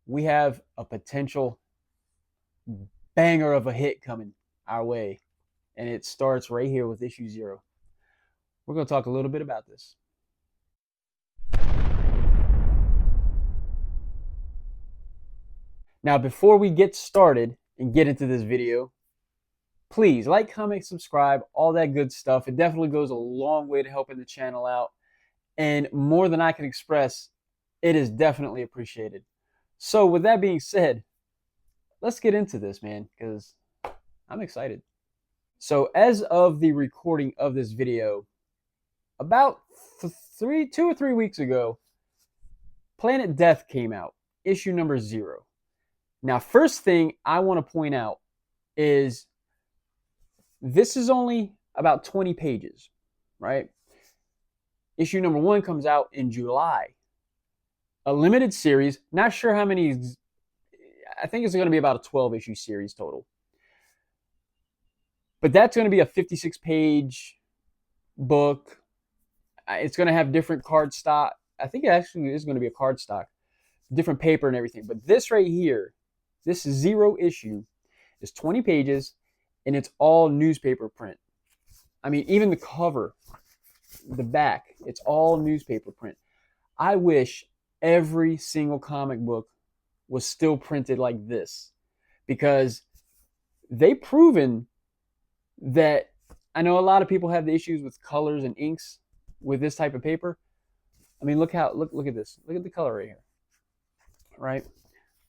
we have a potential banger of a hit coming our way, and it starts right here with issue 0. We're going to talk a little bit about this. Now, before we get started and get into this video, please like, comment, subscribe, all that good stuff. It definitely goes a long way to helping the channel out. And more than I can express, it is definitely appreciated. So with that being said, let's get into this, man, because I'm excited. So as of the recording of this video, about 2 or 3 weeks ago, Planet Death came out, issue number 0. Now, first thing I want to point out is this is only about 20 pages, right? Issue number 1 comes out in July. A limited series, not sure how many, I think it's going to be about a 12-issue series total. But that's going to be a 56-page book. It's going to have different card stock. I think it actually is going to be a card stock, different paper and everything. But this right here, this 0 issue is 20 pages, and it's all newspaper print. I mean, even the cover, the back, it's all newspaper print. I wish every single comic book was still printed like this, because they've proven that, I know a lot of people have the issues with colors and inks with this type of paper. I mean, look at this. Look at the color right here, right?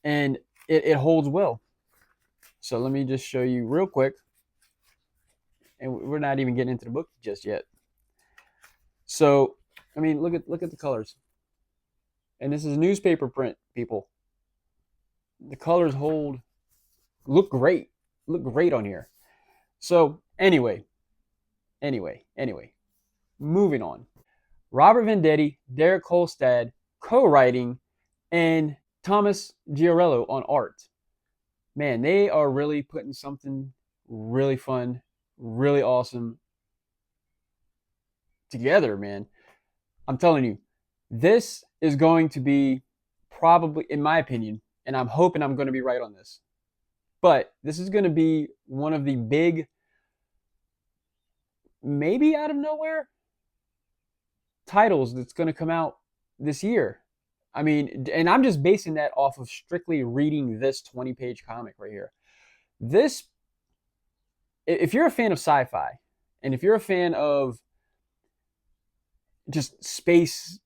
And it holds well. So let me just show you real quick. And we're not even getting into the book just yet. So, I mean, look at the colors. And this is newspaper print, people. The colors look great on here. So anyway, moving on. Robert Venditti, Derek Kolstad co-writing, and Thomas Giorello on art. Man, they are really putting something really fun, really awesome together, man. I'm telling you, this is going to be probably, in my opinion, and I'm hoping I'm going to be right on this, but this is going to be one of the big, maybe out of nowhere, titles that's going to come out this year. I mean, and I'm just basing that off of strictly reading this 20-page comic right here. This, if you're a fan of sci-fi, and if you're a fan of just space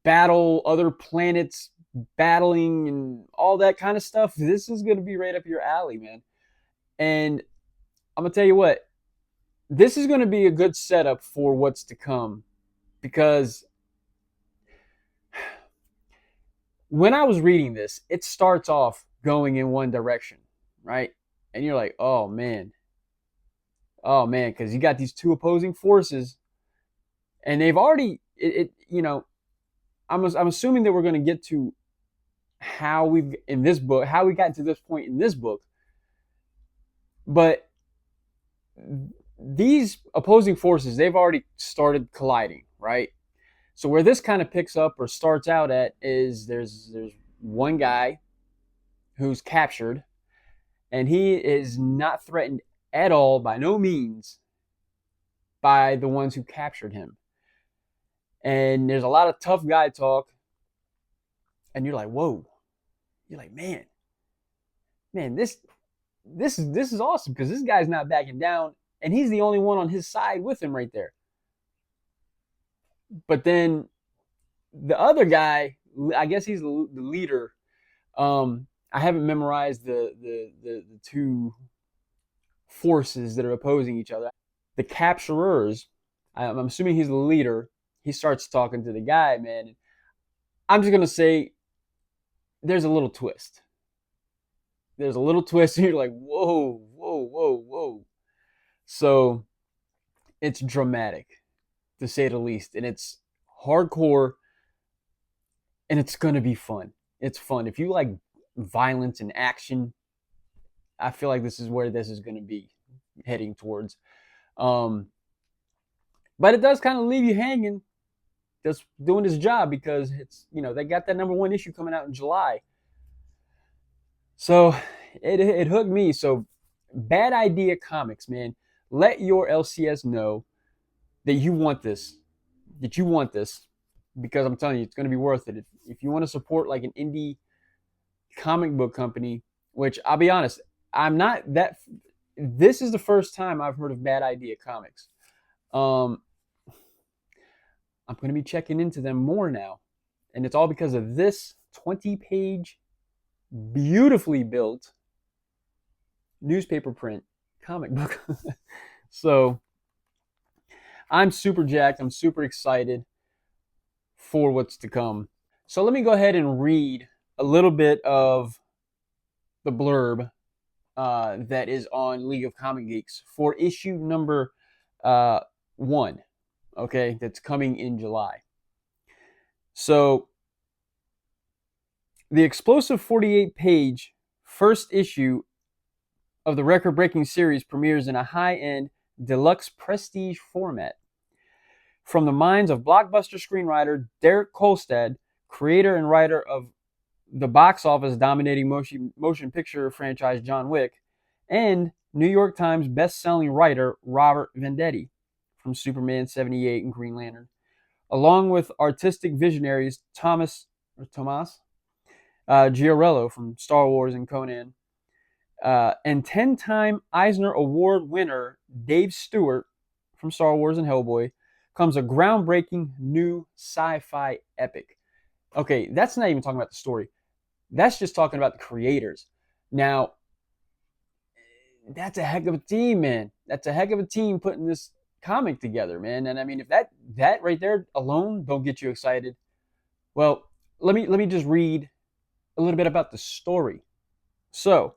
battle, other planets battling, and all that kind of stuff, this is going to be right up your alley, man. And I'm going to tell you what, this is going to be a good setup for what's to come, because when I was reading this, it starts off going in one direction, right? And you're like, oh man, because you got these two opposing forces, and they've already, I'm assuming that we're going to get to how we got to this point in this book, but these opposing forces, they've already started colliding, right? So where this kind of picks up or starts out at is there's one guy who's captured, and he is not threatened at all, by no means, by the ones who captured him. And there's a lot of tough guy talk, and you're like, whoa. You're like, man, this is awesome, because this guy's not backing down, and he's the only one on his side with him right there. But then the other guy, I guess he's the leader. I haven't memorized the two forces that are opposing each other. The capturers, I'm assuming he's the leader. He starts talking to the guy, man. I'm just gonna say there's a little twist. There's a little twist, and you're like, whoa. So it's dramatic, to say the least, and it's hardcore, and it's gonna be fun. It's fun. If you like violence and action, I feel like this is where this is gonna be heading towards. But it does kind of leave you hanging, that's doing his job, because it's, you know, they got that #1 issue coming out in July. So it hooked me. So Bad Idea Comics, man. Let your LCS know that you want this, because I'm telling you, it's going to be worth it. If you want to support like an indie comic book company, which I'll be honest, I'm not that. This is the first time I've heard of Bad Idea Comics. I'm going to be checking into them more now, and it's all because of this 20-page, beautifully built newspaper print comic book. So I'm super jacked. I'm super excited for what's to come. So let me go ahead and read a little bit of the blurb that is on League of Comic Geeks for issue number 1, okay, that's coming in July. So the explosive 48-page first issue of the record-breaking series premieres in a high-end deluxe prestige format. From the minds of blockbuster screenwriter Derek Kolstad, creator and writer of the box office dominating motion picture franchise John Wick, and New York Times best-selling writer Robert Venditti from Superman 78 and Green Lantern, along with artistic visionaries Tomas Giorello from Star Wars and Conan, and 10-time Eisner Award winner Dave Stewart from Star Wars and Hellboy, comes a groundbreaking new sci-fi epic. Okay, that's not even talking about the story. That's just talking about the creators. Now, that's a heck of a team, man. That's a heck of a team putting this comic together, man. And I mean, if that right there alone don't get you excited, well, let me just read a little bit about the story. So,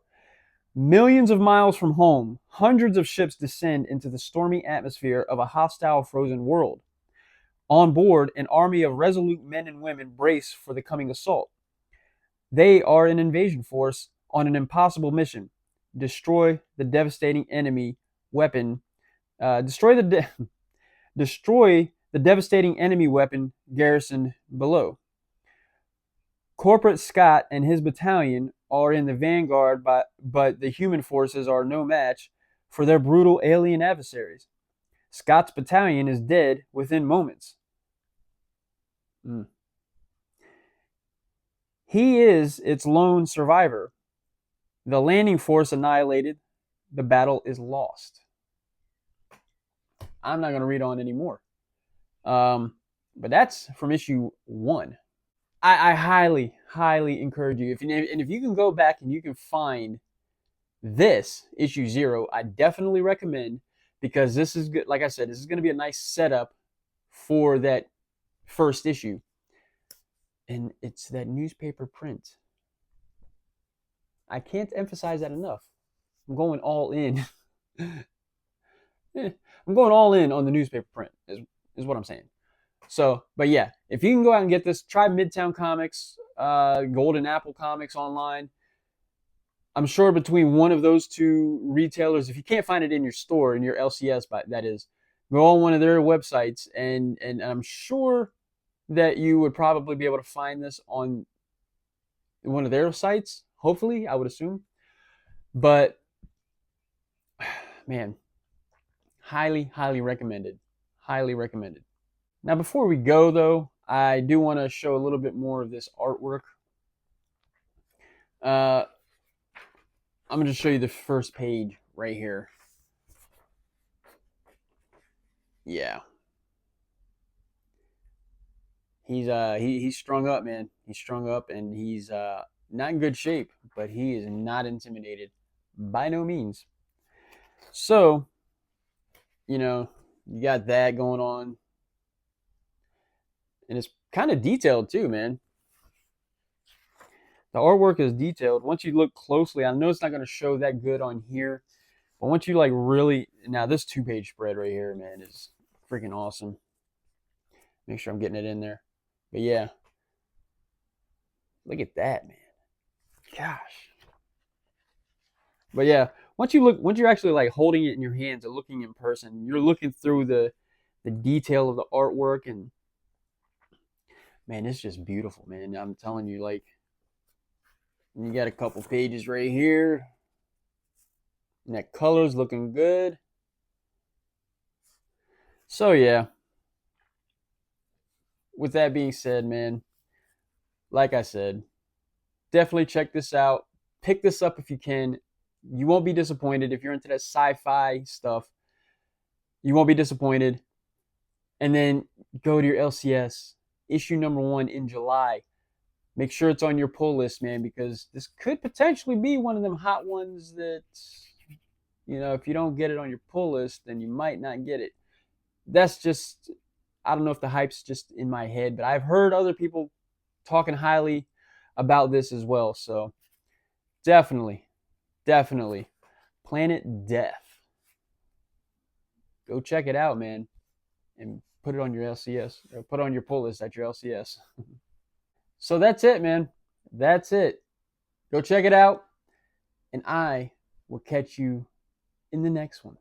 millions of miles from home, hundreds of ships descend into the stormy atmosphere of a hostile frozen world. On board, an army of resolute men and women brace for the coming assault. They are an invasion force on an impossible mission: destroy the devastating enemy weapon. Destroy the devastating enemy weapon garrisoned below. Corporal Scott and his battalion are in the vanguard, but the human forces are no match for their brutal alien adversaries. Scott's battalion is dead within moments. He is its lone survivor. The landing force annihilated. The battle is lost. I'm not going to read on anymore. But that's from issue 1. I highly, highly encourage you. If you can go back and you can find this issue 0, I definitely recommend, because this is good. Like I said, this is going to be a nice setup for that first issue. And it's that newspaper print. I can't emphasize that enough. I'm going all in. I'm going all in on the newspaper print, is what I'm saying. So, but yeah, if you can go out and get this, try Midtown Comics, Golden Apple Comics online. I'm sure between one of those two retailers, if you can't find it in your store, in your LCS, that is, go on one of their websites, and I'm sure that you would probably be able to find this on one of their sites. Hopefully, I would assume. But man, highly, highly recommended. Highly recommended. Now, before we go, though, I do want to show a little bit more of this artwork. I'm going to show you the first page right here. Yeah. He's strung up, man. He's strung up, and he's not in good shape, but he is not intimidated by no means. So, you know, you got that going on. And it's kind of detailed too, man. The artwork is detailed. Once you look closely, I know it's not going to show that good on here, but once you like really, now this 2-page spread right here, man, is freaking awesome. Make sure I'm getting it in there. But yeah, look at that, man. Gosh. But yeah, once you're actually like holding it in your hands and looking in person, you're looking through the detail of the artwork, and Man, it's just beautiful, man. I'm telling you, like, you got a couple pages right here, and that color's looking good. So yeah, with that being said, man, like I said, definitely check this out. Pick this up if you can. You won't be disappointed if you're into that sci-fi stuff. You won't be disappointed. And then go to your LCS issue number 1 in July. Make sure it's on your pull list, man, because this could potentially be one of them hot ones that, if you don't get it on your pull list, then you might not get it. That's just, I don't know if the hype's just in my head, but I've heard other people talking highly about this as well. So definitely, definitely. Planet Death. Go check it out, man, and put it on your LCS, or put it on your pull list at your LCS. So that's it, man. That's it. Go check it out, and I will catch you in the next one.